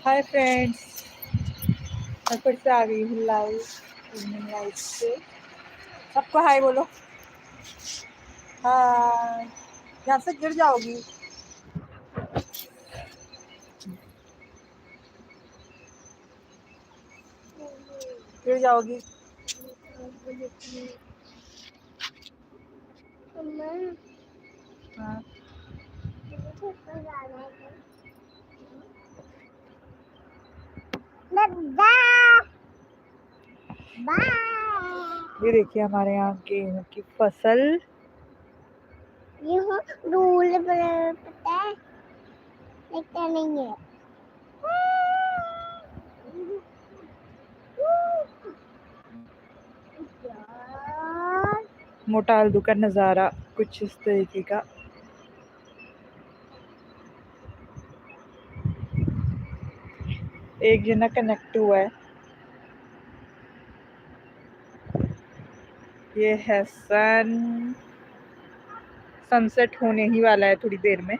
Hi friends, मैं फिर से आ गई हूँ लाइव इवनिंग लाइव से। सबको हाय बोलो। हाय। यहाँ से गिर जाओगी। गिर जाओगी। हाँ। ये देखिए हमारे यहाँ गेहूँ की फसल। ये हो रूल पता है, लगता नहीं है। मोटा हल्दू का नज़ारा कुछ इस तरीके का। एक जना कनेक्ट हुआ है। ये है सनसेट होने ही वाला है थोड़ी देर में।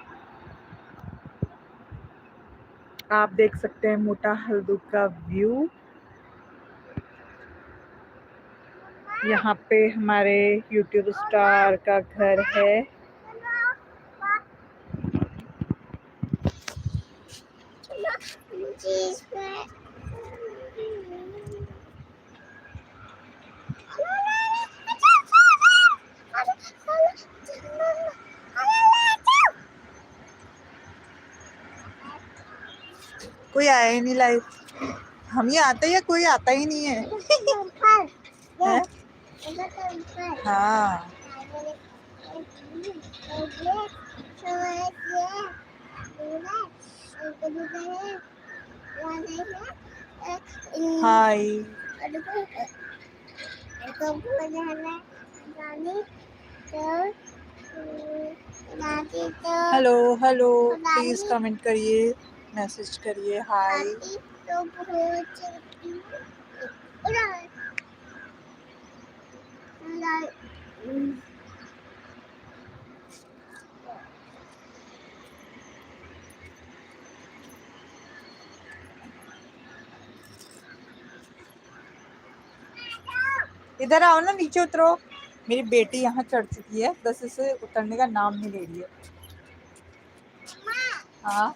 आप देख सकते हैं मोटा हल्दू का व्यू। यहाँ पे हमारे यूट्यूब स्टार का घर है। कोई आया ही नहीं लाइव। हम ही आते हैं, कोई आता ही नहीं है। हाँ। हाय। हेलो हेलो, प्लीज कमेंट करिए, मैसेज करिए हाय। इधर आओ ना, नीचे उतरो। मेरी बेटी यहाँ चढ़ चुकी है, बस इसे उतरने का नाम नहीं ले रही है। हाँ,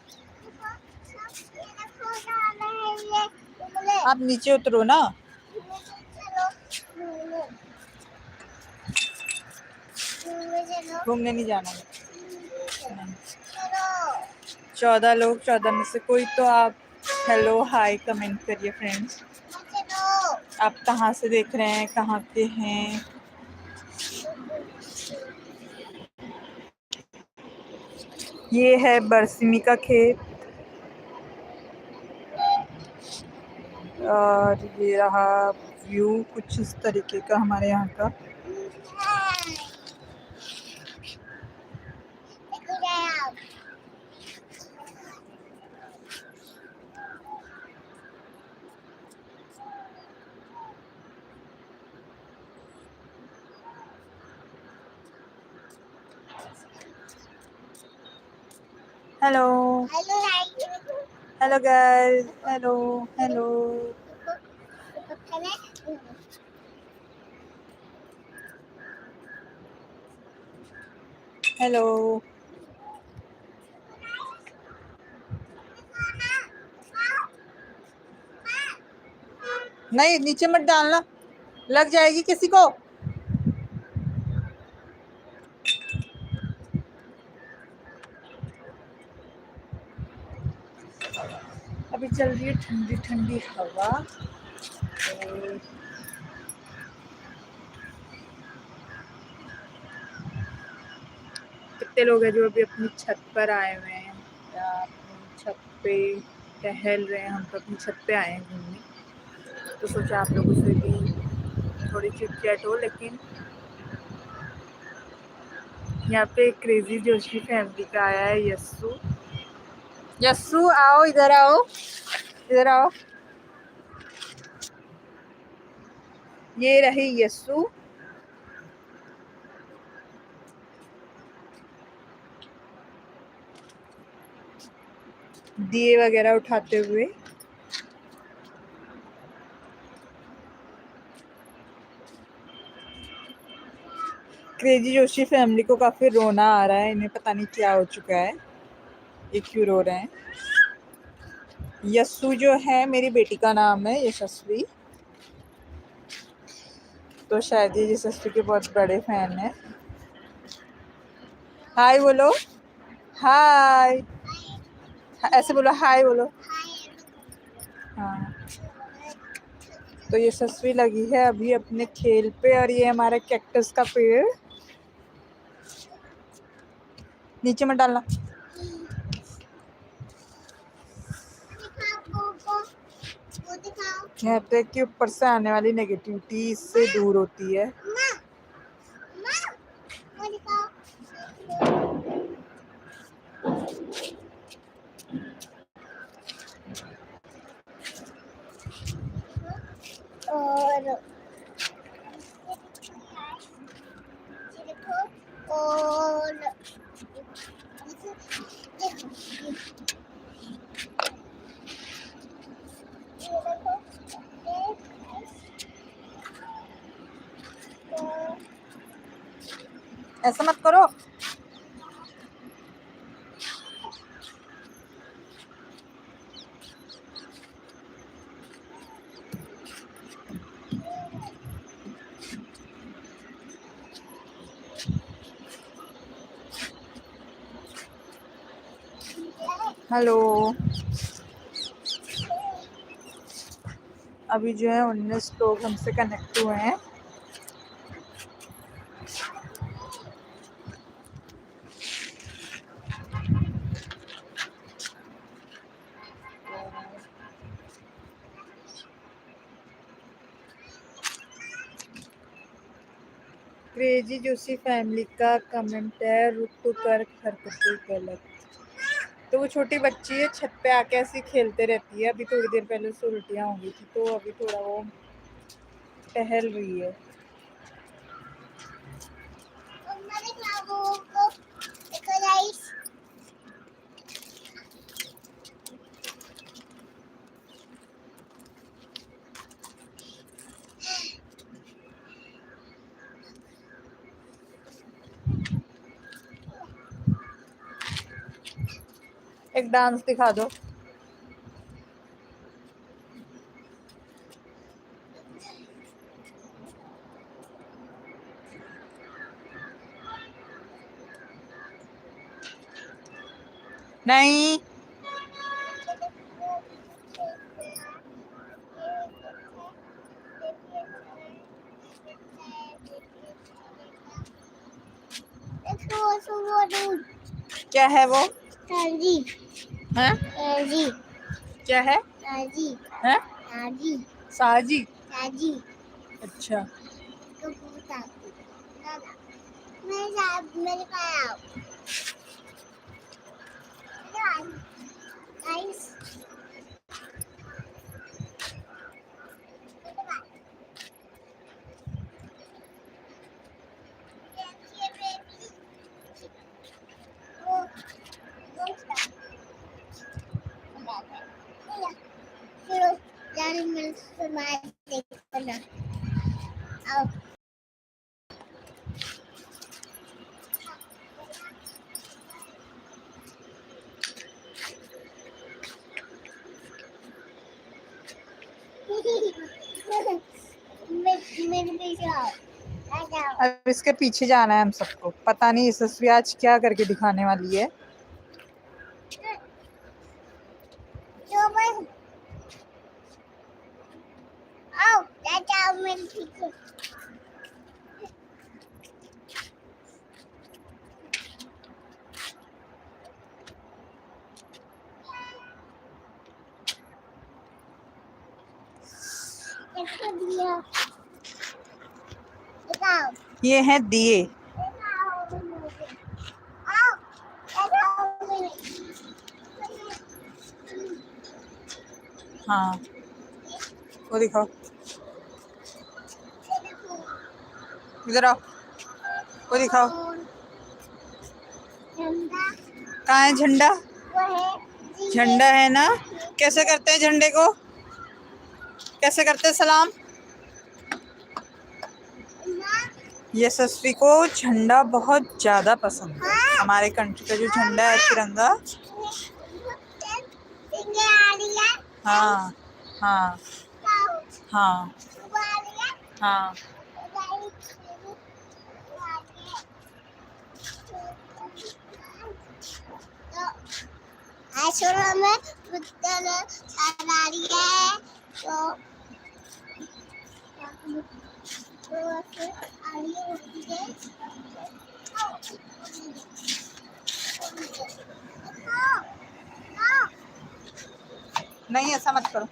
आप नीचे उतरो ना। घूमने नहीं जाना है। 14 लोग, 14 में से कोई तो आप हेलो हाय कमेंट करिए फ्रेंड्स। आप कहाँ से देख रहे हैं, कहाँ के हैं? ये है बरसिमी का खेत और ये रहा व्यू कुछ इस तरीके का हमारे यहाँ का। Hello hello guys, hello hello. Hello. नहीं, नीचे मत डालना, लग जाएगी किसी को। अभी चल रही है ठंडी ठंडी हवा। कितने लोग हैं जो अभी अपनी छत पर आए हुए हैं या अपनी छत पे टहल रहे हैं। हम तो अपनी छत पे आए हैं घूमने, तो सोचा आप लोगों से भी थोड़ी चिट चैट हो। लेकिन यहाँ पे क्रेजी जोशी फैमिली का आया है यस्सू। यस्सू आओ, इधर आओ, इधर आओ। ये रही यस्सू। दिए वगैरह उठाते हुए। क्रेजी जोशी फैमिली को काफ़ी रोना आ रहा है, इन्हें पता नहीं क्या हो चुका है, ये क्यों रो रहे हैं। यस्सु जो है मेरी बेटी का नाम है, यशस्वी, तो शायद ये यशस्वी के बहुत बड़े फैन हैं। हाय बोलो, हाय, ऐसे बोलो, हाय बोलो। हाँ, तो यशस्वी लगी है अभी अपने खेल पे, और ये हमारा कैक्टस का पेड़, नीचे मत डालना। कहते हैं कि ऊपर से आने वाली नेगेटिविटी इससे दूर होती है। और ऐसा मत करो। हेलो, अभी जो है 19 लोग हमसे कनेक्ट हुए हैं। क्रेजी जोशी फैमिली का कमेंट है, रुक कर हरकतें गलत। तो वो छोटी बच्ची है, छत पे आके ऐसे खेलते रहती है, अभी थोड़ी देर पहले उससे उल्टियाँ हो गई थी, तो अभी थोड़ा वो टहल रही है। एक डांस दिखा दो। नहीं, क्या है वो? ताजी हैं? ताजी क्या है? ताजी हैं? ताजी साजी। ताजी अच्छा, मेरे पास मेरे पीछे आओ, आ जाओ। अब इसके पीछे जाना है हम सबको, पता नहीं यशस्वी आज क्या करके दिखाने वाली है। जो बस आओ, आ जाओ मेरे पीछे। कैसे दिया? दिखाओ। ये हैं दिए। हाँ, वो दिखाओ, इधर आओ, वो दिखाओ। कहाँ है झंडा? झंडा है ना? कैसे करते हैं झंडे को? कैसे करते हैं सलाम? यशस्वी को झंडा बहुत ज्यादा पसंद है। हमारे कंट्री का जो झंडा है तिरंगा। हाँ हाँ हाँ हाँ। में विद्यालय सरकारी है तो नहीं ऐसा मत करो।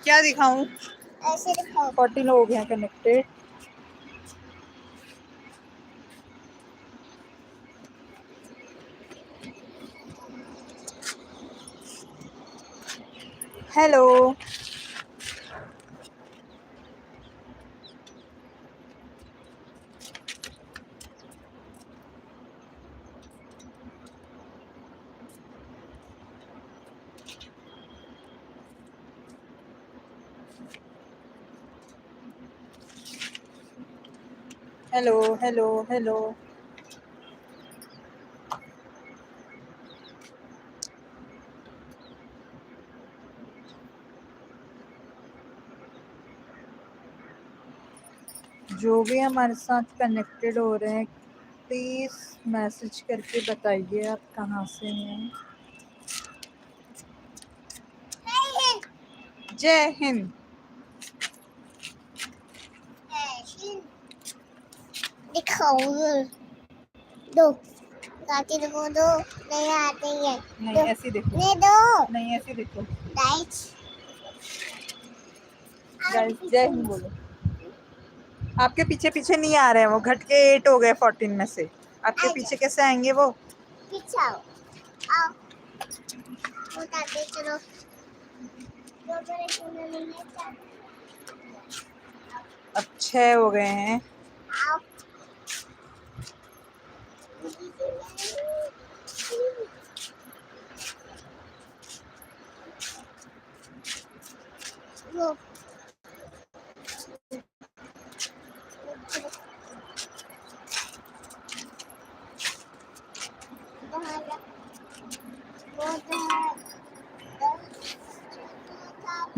क्या दिखाऊं? ऐसे दिखाओ। 40 लोग हैं connected. Hello. Hello hello hello. जो भी हमारे साथ कनेक्टेड हो रहे हैं प्लीज मैसेज करके बताइए आप कहाँ से हैं। जय हिंद। दिखाओ दो काटी देखो दो नहीं आते हैं। नहीं ऐसी देखो। नहीं दो नहीं ऐसी देखो। गाइस गाइस जय हिंद बोलो। आपके पीछे पीछे नहीं आ रहे हैं वो, घट के 8 हो गए 14 में से। आपके पीछे कैसे आएंगे वो? पीछे आओ आओ बताते चलो दो बड़े चुने नहीं है। अब 6 हो गए हैं। आओ वो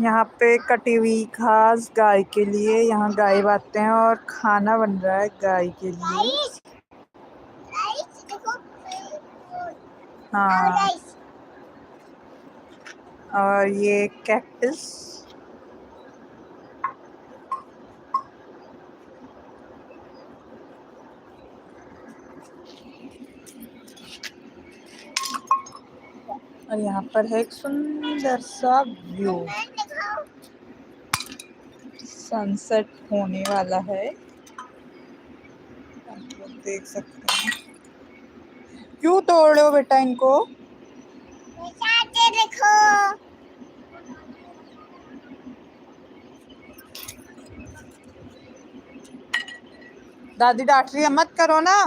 यहाँ पे कटी हुई घास गाय के लिए, यहाँ गाय बांधते हैं और खाना बन रहा है गाय के लिए। गाइस देखो हाँ गाइस और ये कैक्टस। और यहाँ पर है एक सुंदर सा व्यू। सनसेट होने वाला है, आप लोग देख सकते हैं। क्यों तोड़ रहे हो बेटा इनको? देखो दादी डांट रही है मत करो ना।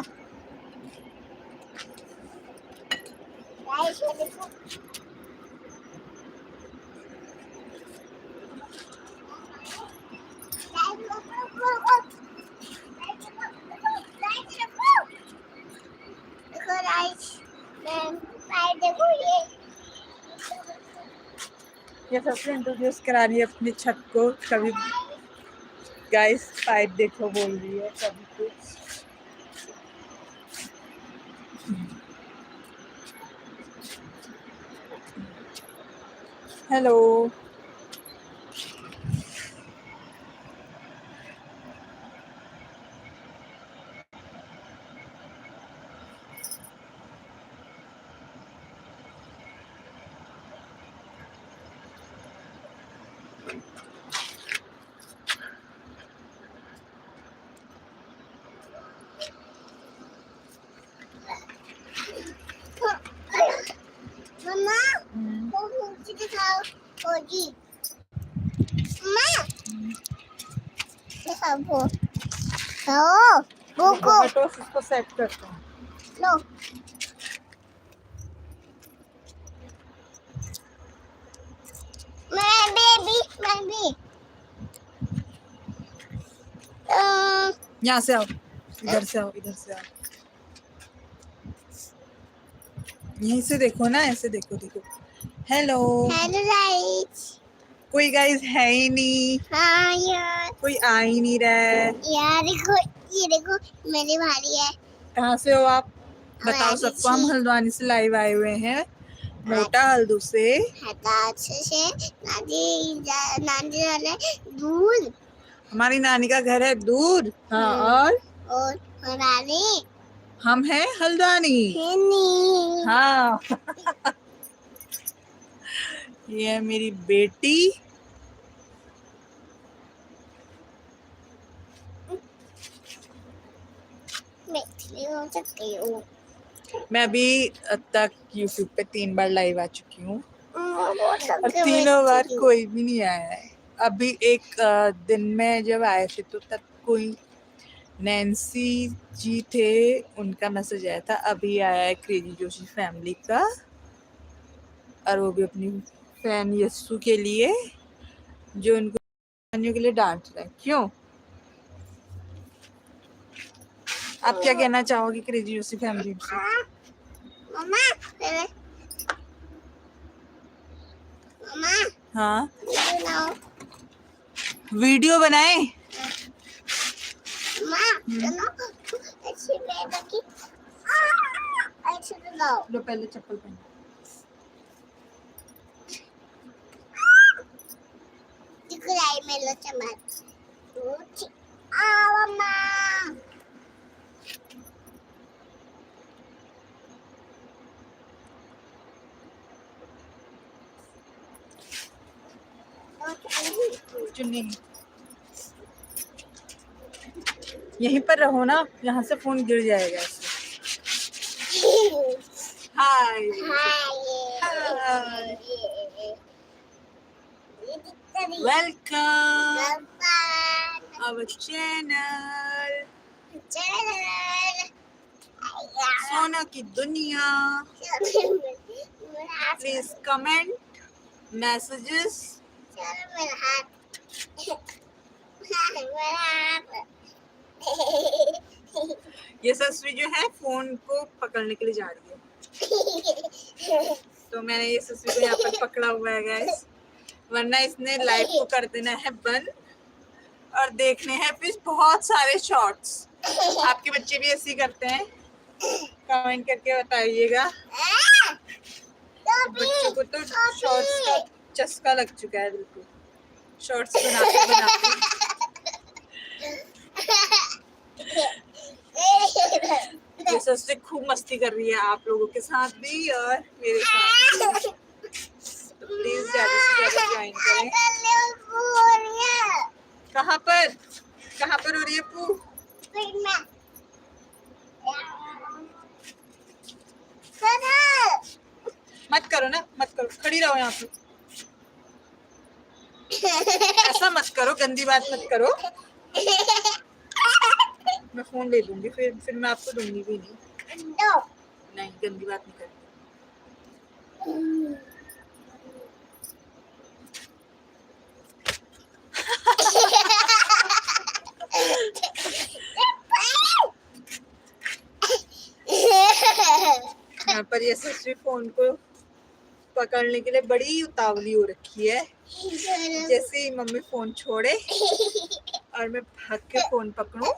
गाइस देखो ये सबसे इंट्रोड्यूस करा रही है अपनी छत को। कभी गाइस पाइप देखो बोल रही है, कभी कुछ। हेलो। मम्मा वो मुझे दिखाओ होगी मम्मा दिखाओ वो को हटो इसको सेट करते हैं। लो My baby. यहाँ से आओ, इधर से आओ, इधर से आओ, यहीं से देखो ना, ऐसे देखो, देखो। हेलो। Hello guys. कोई गाइस है ही नहीं, हाँ यार। कोई आ ही नहीं रहा है। यार देखो, ये देखो मेरी भारी है। कहाँ से हो आप? बताओ हमारी सबको। हम छी। हल्द्वानी से लाइव आए हुए हैं, मोटा हल्दू से। अच्छे से नानी वाले दूध। हमारी नानी का घर है दूर। हाँ, और नानी हम हैं हल्द्वानी। है नहीं। हाँ। ये है मेरी बेटी। बैठी हो सकती हूँ। मैं अभी तक YouTube पे 3 बार लाइव आ चुकी हूँ, और और तीनों बार कोई भी नहीं आया है। अभी एक दिन में जब आए थे तो तब कोई नैन्सी जी थे, उनका मैसेज आया था। अभी आया है क्रेजी जोशी फैमिली का, और वो भी अपनी फैन यस्सु के लिए, जो उनको के लिए डांट रहा है। क्यों? आप क्या कहना चाहोगी क्रेजी जोशी फैमिली से? मम्मा मम्मा हाँ, सुनाओ। वीडियो बनाए। सुनो, अच्छी बेटा की अच्छी सुनाओ। लो पहले चप्पल पहन। दिखलाई में लो चम्मच। मम्मा चुन्नी यहीं पर रहो ना, यहाँ से फोन गिर जाएगा इससे। हाय। वेलकम आवर चैनल सोना की दुनिया। Please comment, messages. ये ससुरी जो है फोन को पकड़ने के लिए जा रही है, तो मैंने ये ससुरी को यहाँ पर पकड़ा हुआ है गाइस, वरना इसने लाइव को कर देना है बंद और देखने हैं फिर बहुत सारे शॉर्ट्स। आपके बच्चे भी ऐसे ही करते हैं? कमेंट करके बताइएगा। बच्चों को तो शॉर्ट्स का चस्का लग चुका है, बिल्कुल शॉर्ट्स बनाते बनाते। ये ससुरी खूब मस्ती कर रही है आप लोगों के साथ भी और मेरे साथ भी। तो प्लीज ज्यादा से ज्यादा ज्वाइन करें। कहाँ पर हो रही है पू? मत करो ना, मत करो, खड़ी रहो यहाँ पे। ऐसा मत करो, गंदी बात मत करो। मैं फोन ले लूंगी, फिर मैं आपको दूंगी भी नहीं। नहीं, गंदी बात नहीं करती। यहाँ पर ये ससुरी फोन को पकड़ने के लिए बड़ी उतावली हो रखी है। जैसे ही मम्मी फोन छोड़े और मैं भाग के फोन पकड़ूं।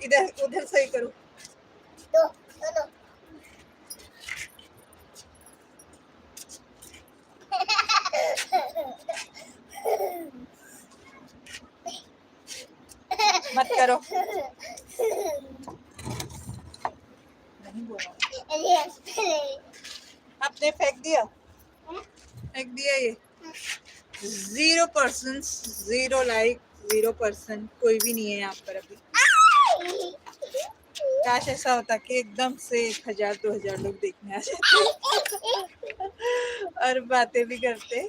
इधर उधर सही करो। मत करो। नहीं बोला। आपने फेंक दिया ये। 0%, 0 लाइक, 0%, कोई भी नहीं है यहाँ पर अभी। काश ऐसा होता कि एकदम से 1000 2000 लोग देखने आ जाते और बातें भी करते।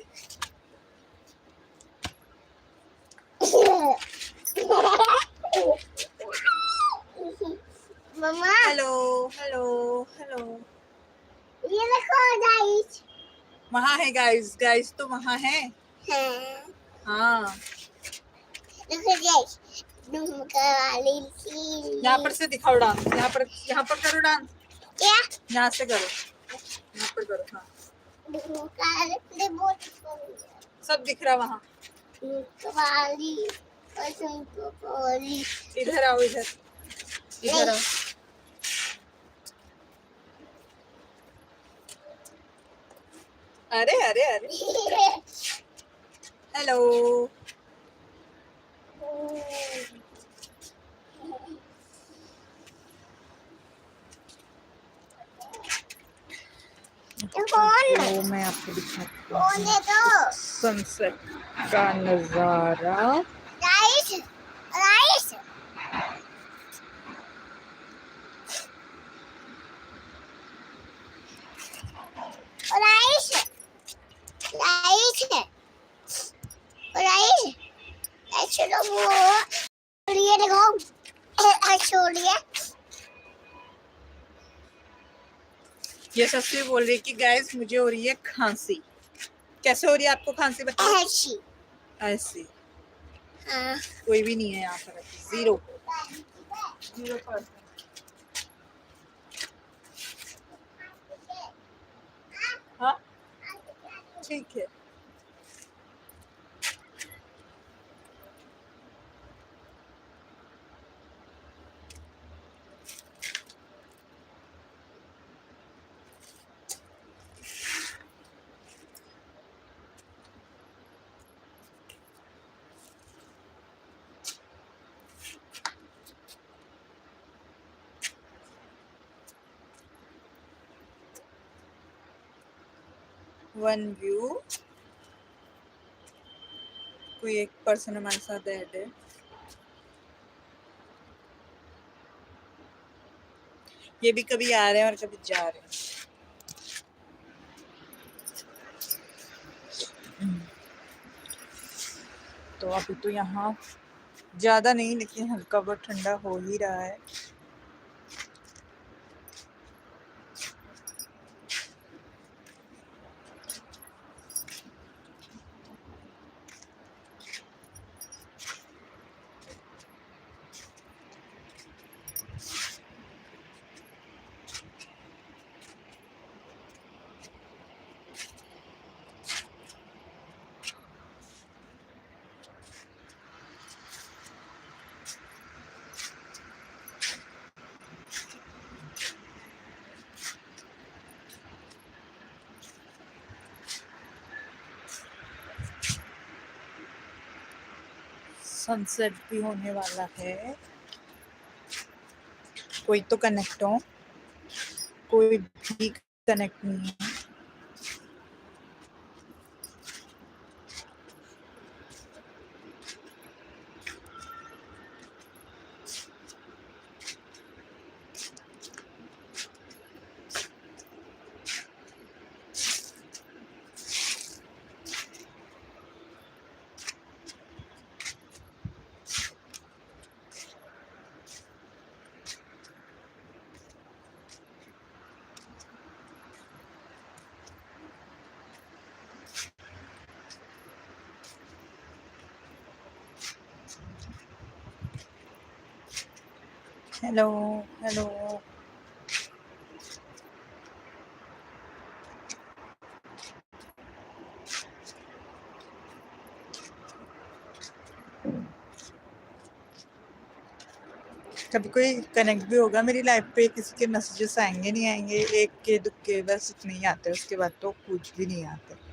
गाइस वहाँ है गाइस, गाइस तो वहाँ है। हाँ हाँ, देखो गाइस झुमका वाली यहाँ पर से दिखाओ डांस, यहाँ पर करो डांस, क्या यहाँ से करो, यहाँ पर करो। हाँ, झुमका वाली बहुत सब दिख रहा वहाँ। झुमका वाली और झुमका वाली इधर आओ, इधर इधर आओ। अरे अरे अरे, हेलो। तो मैं आपको दिखाती हूँ सनसेट का नजारा। Rice rice rice rice rice चलो वो ये देखो छोड़िए ये सस्ती बोल रही है कि गाइस मुझे हो रही है खांसी। कैसे हो रही है आपको खांसी, बताओ। ऐसी ऐसी हाँ कोई भी नहीं है यहाँ पर, 0%। हाँ ठीक है। वन व्यू, कोई एक पर्सन हमारे साथ ऐड है। ये भी कभी आ रहे हैं और कभी जा रहे हैं। तो अभी तो यहाँ ज्यादा नहीं, लेकिन हल्का बहुत ठंडा हो ही रहा है। सनसेट भी होने वाला है। कोई तो कनेक्ट हो, कोई भी कनेक्ट नहीं है। Hello hello. कभी कोई कनेक्ट भी होगा मेरी लाइफ पे, किसी के मैसेजेस आएंगे नहीं आएंगे, एक के दुक्के बस इतने ही आते हैं, उसके बाद तो कुछ भी नहीं आते।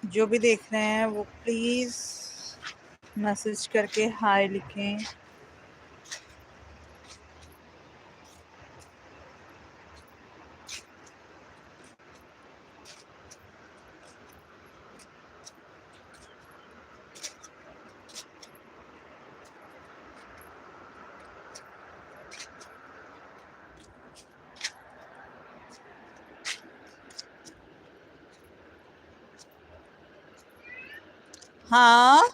जो भी देख रहे हैं वो प्लीज मैसेज करके हाय लिखें। हाँ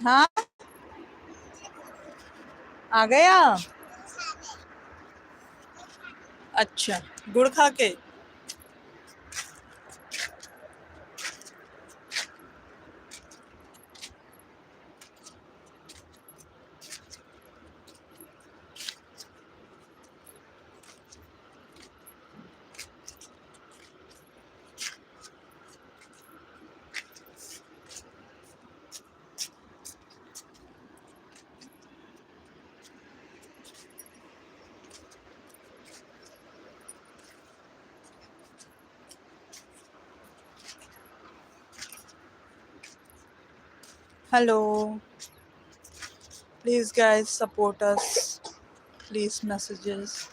हाँ आ गया। अच्छा, गुड़ खा के। Hello, please guys support us. Please messages.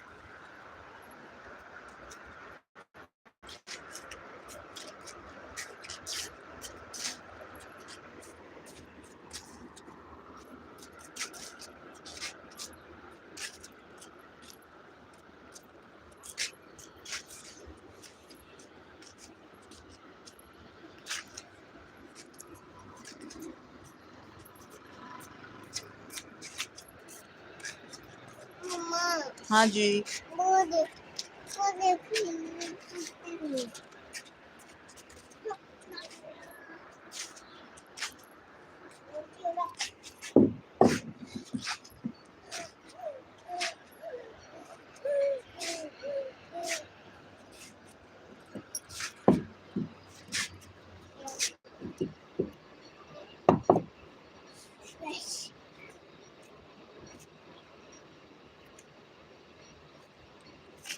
मम्मा हाँ जी। वो देख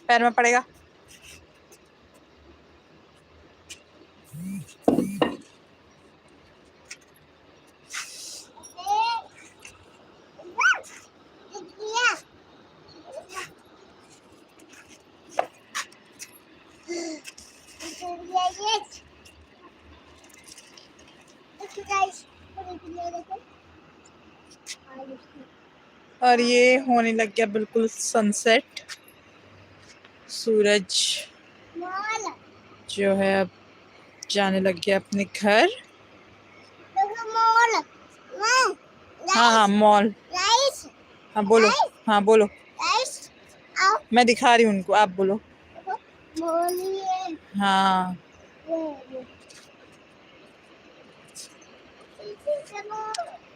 पैर में पड़ेगा। और ये होने लग गया बिल्कुल सनसेट। सूरज जो है अब जाने लग गया अपने घर। हाँ हाँ मॉल। हाँ बोलो। हाँ बोलो, मैं दिखा रही हूँ उनको, आप बोलो। हाँ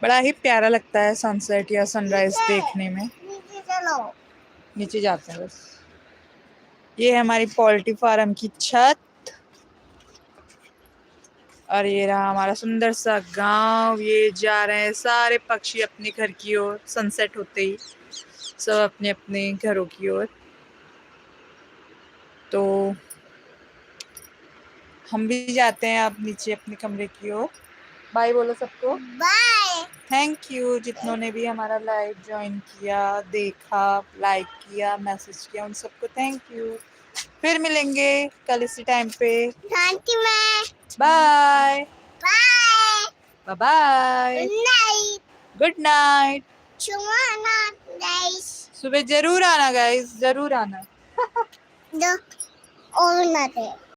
बड़ा ही प्यारा लगता है सनसेट या सनराइज देखने में। नीचे जाते हैं बस। ये है हमारी पोल्ट्री फार्म की छत और ये रहा हमारा सुंदर सा गांव। ये जा रहे हैं सारे पक्षी अपने घर की ओर सनसेट होते ही, सब अपने अपने घरों की ओर। तो हम भी जाते हैं अब नीचे अपने कमरे की ओर। बाय बोलो सबको। बाय। थैंक यू जितनों ने भी हमारा लाइव ज्वाइन किया, देखा, लाइक किया, मैसेज किया, उन सबको थैंक यू। फिर मिलेंगे कल इसी टाइम पे। Thank you ma'am. Bye bye bye. Good night. Good night. सुबह जरूर आना गाइस, जरूर आना। दो और ना दे।